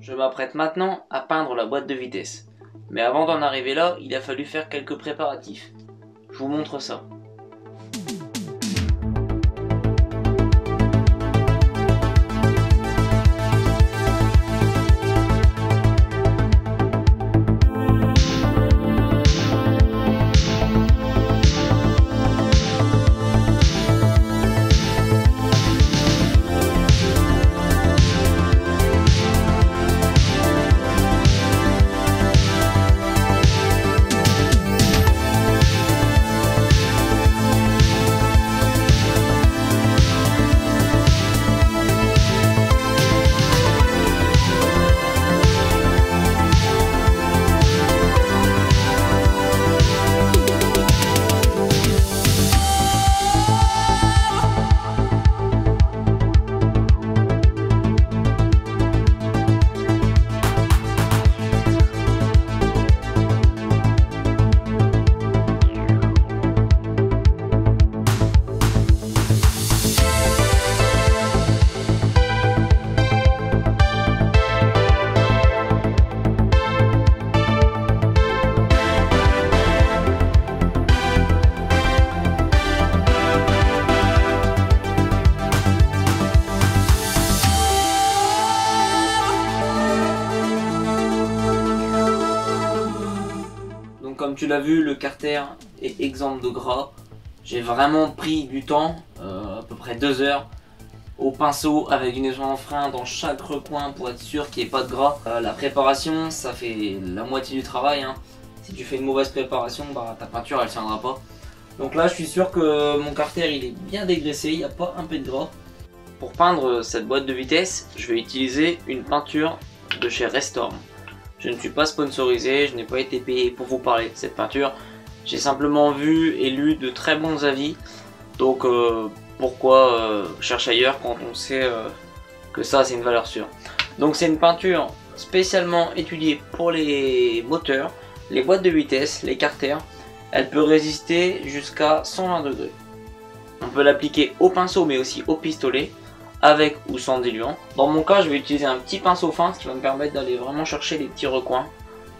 Je m'apprête maintenant à peindre la boîte de vitesse. Mais avant d'en arriver là, il a fallu faire quelques préparatifs. Je vous montre ça. Comme tu l'as vu, le carter est exempt de gras. J'ai vraiment pris du temps, à peu près 2 heures, au pinceau avec une aiguille en frein dans chaque recoin pour être sûr qu'il n'y ait pas de gras. La préparation, ça fait la moitié du travail, hein. Si tu fais une mauvaise préparation, bah, ta peinture elle tiendra pas. Donc là je suis sûr que mon carter il est bien dégraissé, il n'y a pas un peu de gras. Pour peindre cette boîte de vitesse, je vais utiliser une peinture de chez Restorm. Je ne suis pas sponsorisé, je n'ai pas été payé pour vous parler de cette peinture. J'ai simplement vu et lu de très bons avis. Donc pourquoi chercher ailleurs quand on sait que ça c'est une valeur sûre. Donc c'est une peinture spécialement étudiée pour les moteurs, les boîtes de vitesse, les carters. Elle peut résister jusqu'à 120 degrés. On peut l'appliquer au pinceau mais aussi au pistolet, avec ou sans diluant. Dans mon cas, je vais utiliser un petit pinceau fin, ce qui va me permettre d'aller vraiment chercher les petits recoins.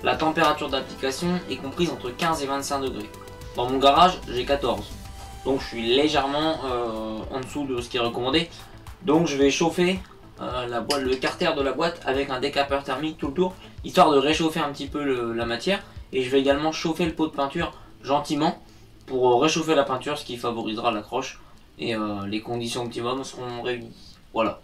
La température d'application est comprise entre 15 et 25 degrés. Dans mon garage, j'ai 14. Donc je suis légèrement en dessous de ce qui est recommandé. Donc je vais chauffer le carter de la boîte avec un décapeur thermique tout le tour, histoire de réchauffer un petit peu la matière. Et je vais également chauffer le pot de peinture gentiment pour réchauffer la peinture, ce qui favorisera l'accroche. Et les conditions optimum seront réunies. Voilà.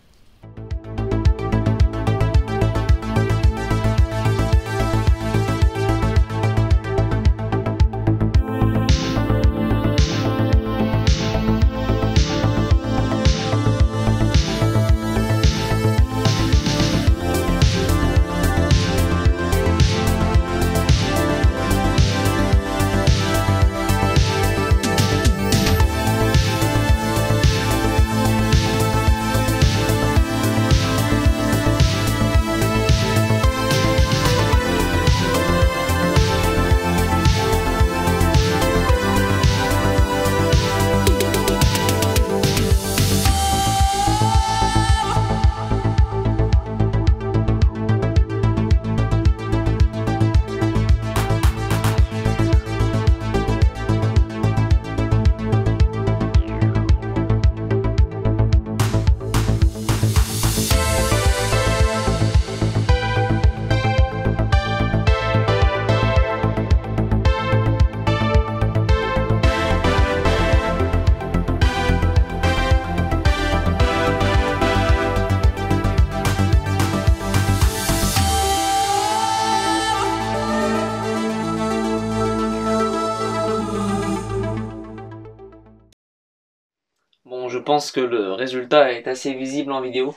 Bon, je pense que le résultat est assez visible en vidéo.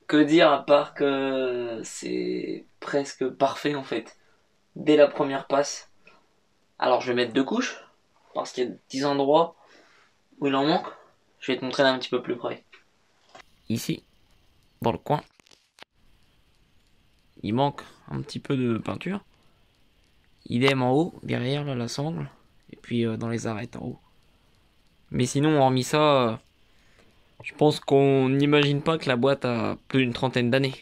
Que dire à part que c'est presque parfait en fait, dès la première passe. Alors je vais mettre 2 couches, parce qu'il y a des petits endroits où il en manque. Je vais te montrer d'un petit peu plus près. Ici, dans le coin, il manque un petit peu de peinture. Idem en haut, derrière là, la sangle, et puis dans les arêtes en haut. Mais sinon, hormis ça, Je pense qu'on n'imagine pas que la boîte a plus d'une trentaine d'années.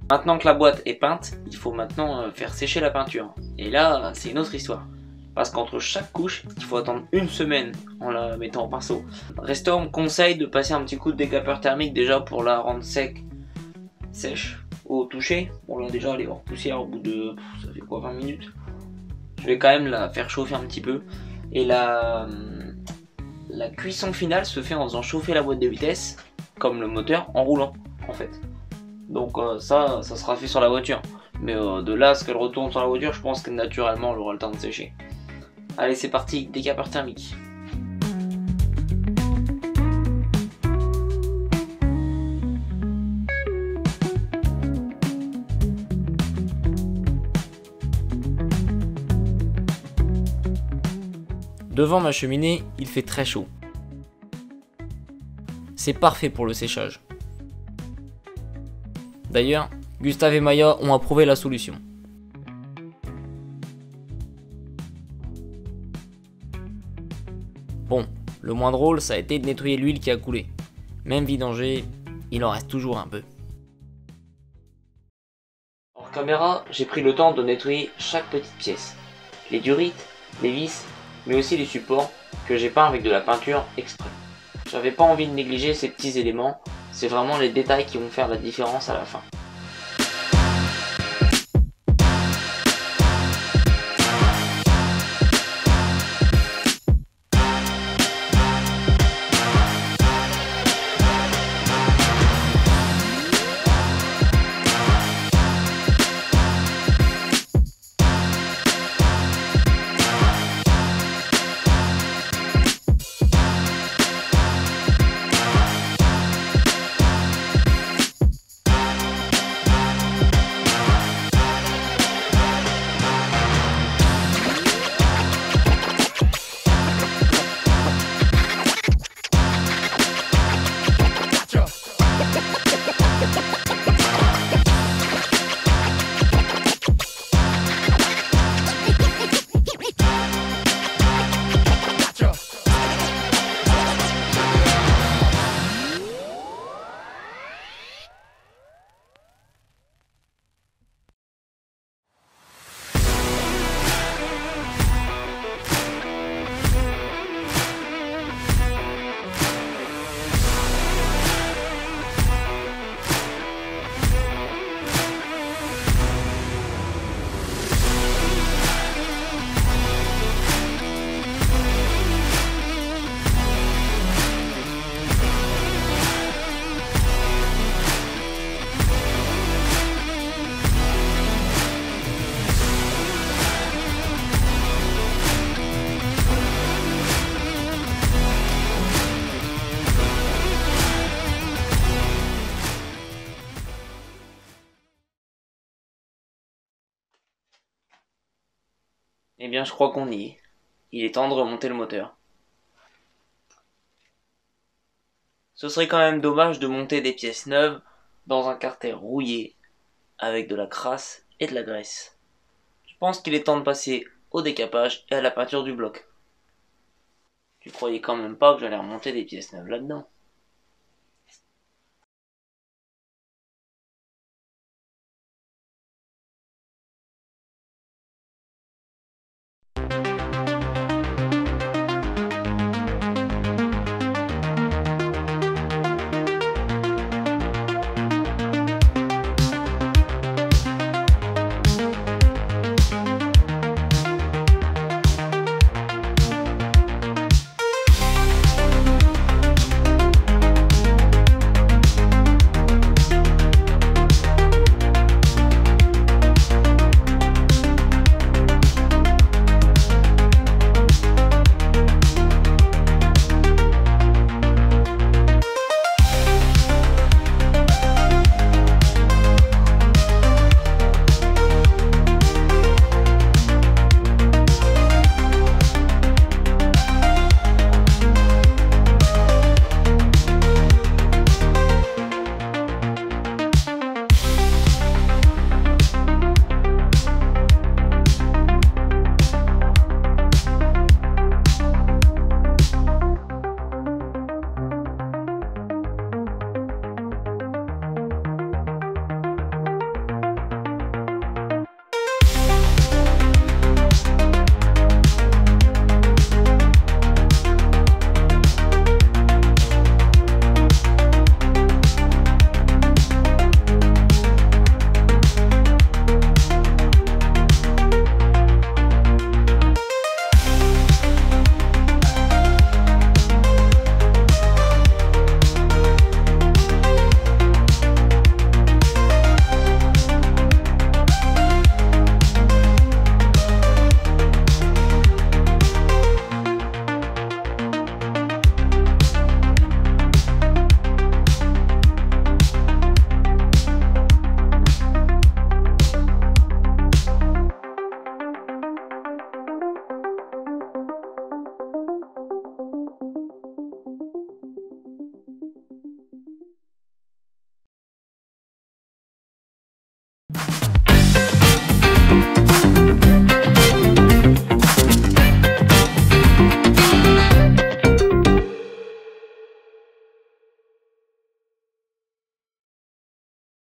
Maintenant que la boîte est peinte, il faut maintenant faire sécher la peinture. Et là, c'est une autre histoire. Parce qu'entre chaque couche, il faut attendre une semaine en la mettant en pinceau. Restaurant me conseille de passer un petit coup de décapeur thermique déjà pour la rendre sèche au toucher. Bon là déjà elle est hors poussière au bout de, ça fait quoi, 20 minutes. Je vais quand même la faire chauffer un petit peu. Et la cuisson finale se fait en faisant chauffer la boîte de vitesse, comme le moteur, en roulant en fait. Donc ça sera fait sur la voiture. Mais de là à ce qu'elle retourne sur la voiture, je pense que naturellement elle aura le temps de sécher. Allez, c'est parti, décapeur thermique. Devant ma cheminée, il fait très chaud. C'est parfait pour le séchage. D'ailleurs, Gustave et Maya ont approuvé la solution. Bon, le moins drôle, ça a été de nettoyer l'huile qui a coulé. Même vidangée, il en reste toujours un peu. Hors caméra, j'ai pris le temps de nettoyer chaque petite pièce. Les durites, les vis, mais aussi les supports que j'ai peints avec de la peinture exprès. J'avais pas envie de négliger ces petits éléments, c'est vraiment les détails qui vont faire la différence à la fin. Eh bien, je crois qu'on y est. Il est temps de remonter le moteur. Ce serait quand même dommage de monter des pièces neuves dans un carter rouillé avec de la crasse et de la graisse. Je pense qu'il est temps de passer au décapage et à la peinture du bloc. Tu croyais quand même pas que j'allais remonter des pièces neuves là-dedans?